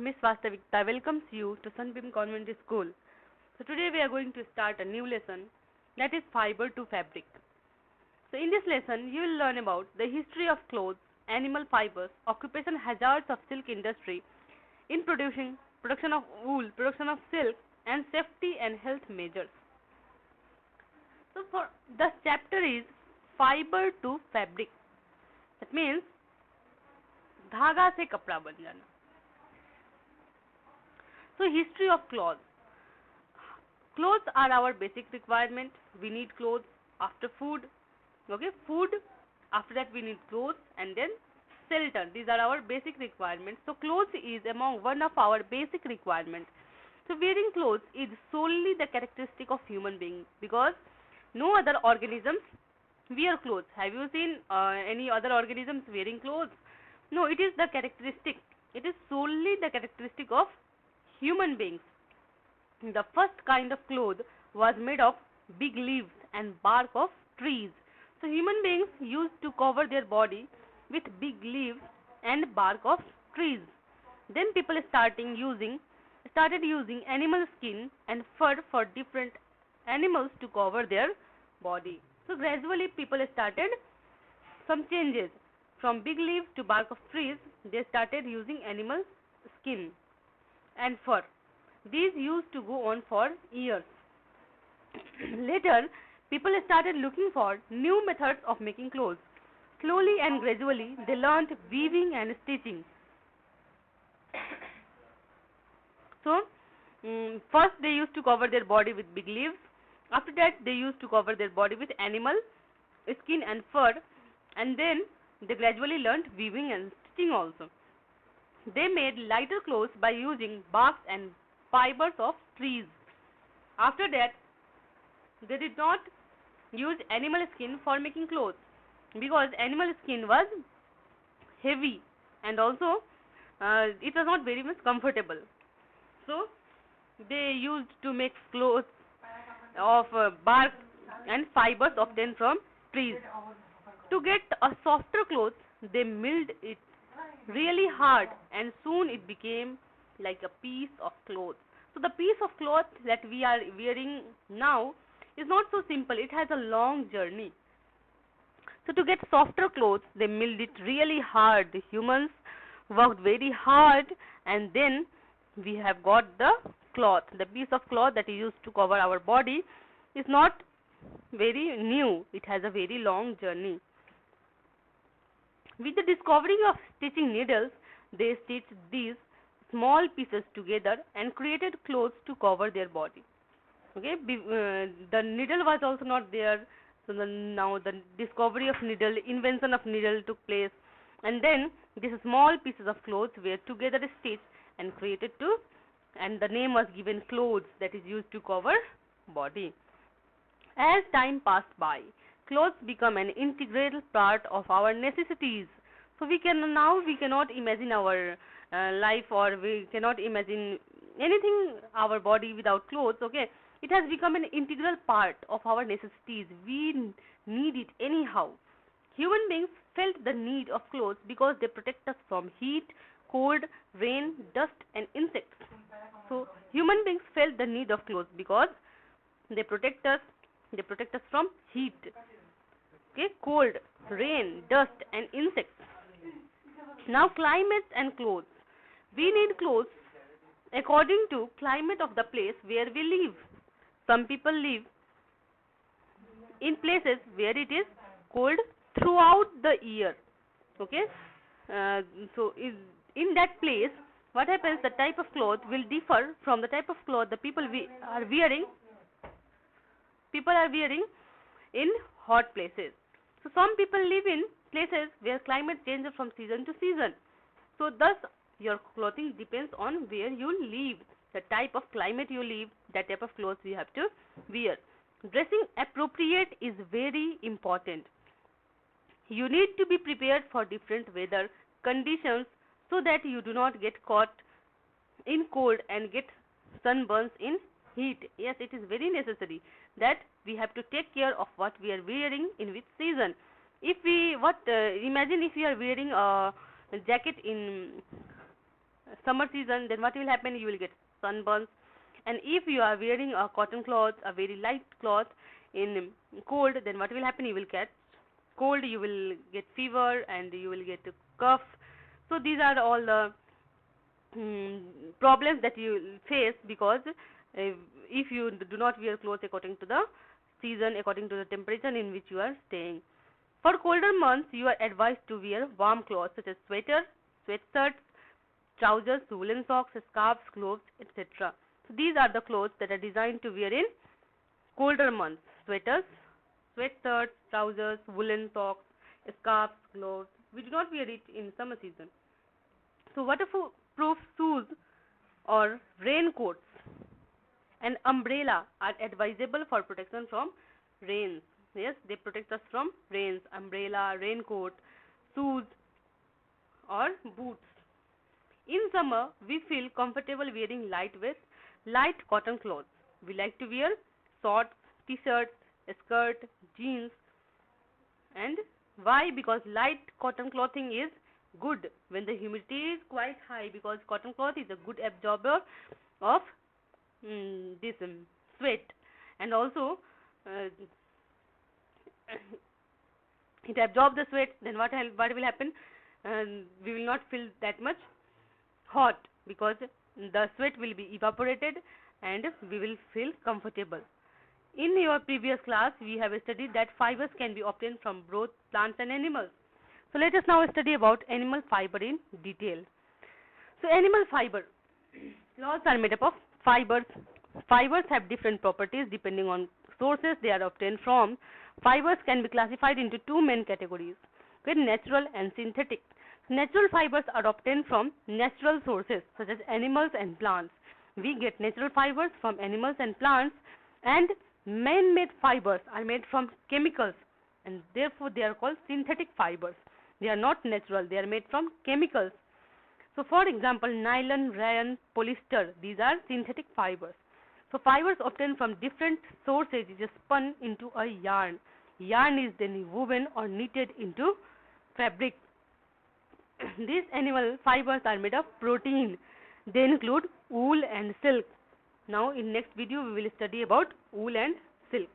Miss Vastavikta welcomes you to Sunbeam Convent School. So today we are going to start a new lesson, that is fiber to fabric. So in this lesson you will learn about the history of clothes, animal fibers, occupation hazards of silk industry in production of wool, production of silk, and safety and health measures. So for the chapter is fiber to fabric. That means धागा से कपड़ा बन जाना. So history of clothes. Clothes are our basic requirement. We need clothes after food. Okay, food. After that we need clothes and then shelter. These are our basic requirements. So clothes is among one of our basic requirements. So wearing clothes is solely the characteristic of human being because no other organisms wear clothes. Have you seen any other organisms wearing clothes? No, it is the characteristic. It is solely the characteristic of human beings. The first kind of cloth was made of big leaves and bark of trees. So human beings used to cover their body with big leaves and bark of trees. Then people started using animal skin and fur for different animals to cover their body. So gradually people started some changes. From big leaves to bark of trees, they started using animal skin and fur. These used to go on for years. Later, people started looking for new methods of making clothes. Slowly and gradually, they learned weaving and stitching. So, first they used to cover their body with big leaves. After that, they used to cover their body with animal skin and fur. And then, they gradually learned weaving and stitching also. They made lighter clothes by using barks and fibers of trees. After that, they did not use animal skin for making clothes because animal skin was heavy and also it was not very much comfortable. So, they used to make clothes of bark and fibers obtained from trees. To get a softer cloth, they milled it really hard and soon it became like a piece of cloth. So the piece of cloth that we are wearing now is not so simple. It has a long journey. So to get softer clothes, they milled it really hard. The humans worked very hard and then we have got the cloth. The piece of cloth that is used to cover our body is not very new. It has a very long journey. With the discovery of stitching needles, they stitched these small pieces together and created clothes to cover their body. Okay, the needle was also not there, so now the discovery of needle, invention of needle took place, and then these small pieces of clothes were together stitched and created and the name was given clothes, that is used to cover body. As time passed by, clothes become an integral part of our necessities. So we cannot imagine our life, or we cannot imagine anything, our body without clothes. Okay, it has become an integral part of our necessities. We need it anyhow. Human beings felt the need of clothes because they protect us from heat, cold, rain, dust and insects. So human beings felt the need of clothes because they protect us from heat, okay, cold, rain, dust and insects. Now climate and clothes. We need clothes according to climate of the place where we live. Some people live in places where it is cold throughout the year. Okay, so in that place, what happens? The type of cloth will differ from the type of cloth the people are wearing. People are wearing in hot places. So some people live in places where climate changes from season to season. So thus your clothing depends on where you live. The type of climate you live, that type of clothes you have to wear. Dressing appropriate is very important. You need to be prepared for different weather conditions so that you do not get caught in cold and get sunburns in heat. Yes, it is very necessary that we have to take care of what we are wearing in which season. If we imagine if you are wearing a jacket in summer season, then what will happen? You will get sunburns. And if you are wearing a cotton cloth, a very light cloth in cold, then what will happen? You will get cold, you will get fever, and you will get a cough. So these are all the problems that you will face, because if you do not wear clothes according to the season, according to the temperature in which you are staying. For colder months, you are advised to wear warm clothes such as sweaters, sweatshirts, trousers, woolen socks, scarves, gloves, etc. So these are the clothes that are designed to wear in colder months: sweaters, sweatshirts, trousers, woolen socks, scarves, gloves. We do not wear it in summer season. So waterproof shoes or raincoats and umbrella are advisable for protection from rains. Yes, they protect us from rains. Umbrella, raincoat, shoes or boots. In summer, we feel comfortable wearing light cotton clothes. We like to wear shorts, t-shirts, skirt, jeans. And why? Because light cotton clothing is good when the humidity is quite high, because cotton cloth is a good absorber of this sweat, and also uh, it absorbs the sweat. Then what will happen? We will not feel that much hot, because the sweat will be evaporated and we will feel comfortable. In your previous class, we have studied that fibers can be obtained from both plants and animals. So let us now study about animal fiber in detail. So animal fiber, clothes are made up of fibers. Fibers have different properties depending on sources they are obtained from. Fibers can be classified into two main categories, okay, natural and synthetic. Natural fibers are obtained from natural sources such as animals and plants. We get natural fibers from animals and plants, and man-made fibers are made from chemicals, and therefore they are called synthetic fibers. They are not natural, they are made from chemicals. So for example, nylon, rayon, polyester, these are synthetic fibers. So fibers obtained from different sources is spun into a yarn. Yarn is then woven or knitted into fabric. These animal fibers are made of protein. They include wool and silk. Now in next video we will study about wool and silk.